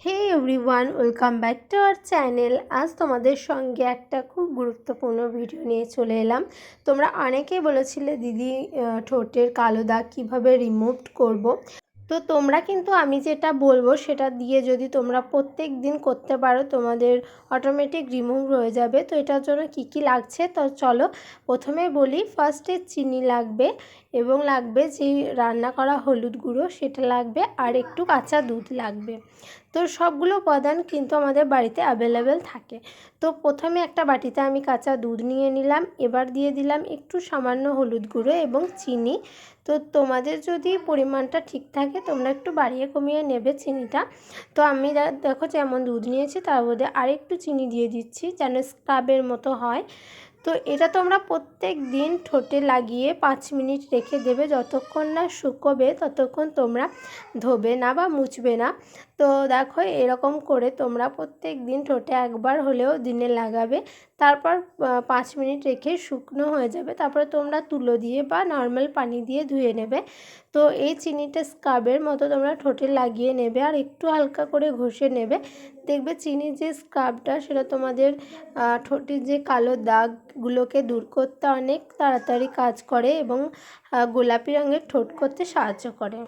Hey everyone, welcome back to our channel. আজ তোমাদের সঙ্গে একটা খুব গুরুত্বপূর্ণ ভিডিও নিয়ে চলে এলাম। তোমরা অনেকেই বলেছিলে দিদি ঠোঁটের কালো দাগ কীভাবে রিমুভ করব। তো তোমরা কিন্তু আমি যেটা বলবো সেটা দিয়ে যদি তোমরা প্রত্যেক দিন করতে পারো তোমাদের অটোমেটিক রিমুভ হয়ে যাবে। তো এটার জন্য কি কি লাগছে তো চলো প্রথমে বলি। ফার্স্টে চিনি লাগবে এবং লাগবে যে রান্না করা হলুদ গুঁড়ো সেটা লাগবে, আর একটু কাঁচা দুধ লাগবে। তো সবগুলো উপাদান কিন্তু আমাদের বাড়িতে অ্যাভেলেবেল থাকে। তো প্রথমে একটা বাটিতে আমি কাঁচা দুধ নিয়ে নিলাম, এবার দিয়ে দিলাম একটু সামান্য হলুদ গুঁড়ো এবং চিনি। তো তোমাদের যদি পরিমাণটা ঠিক থাকে তোমরা একটু বাড়িয়ে কমিয়ে নেবে চিনিটা। তো আমি দেখো যেমন দুধ নিয়েছি তার মধ্যে আরেকটু চিনি দিয়ে দিচ্ছি যেন স্ক্রাবের মতো হয়। তো এটা তোমরা প্রত্যেক দিন ঠোঁটে লাগিয়ে 5 মিনিট রেখে দেবে, যতক্ষণ না শুকোবে ততক্ষণ তোমরা ধোবে না বা মুছবে না। তো দেখো এরকম করে তোমরা প্রত্যেক দিন ঠোঁটে একবার হলেও দিনে লাগাবে। তারপর 5 মিনিট রেখে শুকনো হয়ে যাবে, তারপরে তোমরা তুলো দিয়ে বা নর্মাল পানি দিয়ে ধুয়ে নেবে। তো এই চিনিটা স্ক্রাবের মতো তোমরা ঠোঁটে লাগিয়ে নেবে আর একটু হালকা করে ঘষে নেবে। দেখবে চিনির যে স্ক্রাবটা সেটা তোমাদের ঠোঁটের যে কালো দাগগুলোকে দূর করতে অনেক তাড়াতাড়ি কাজ করে এবং গোলাপি রঙের ঠোঁট করতে সাহায্য করে।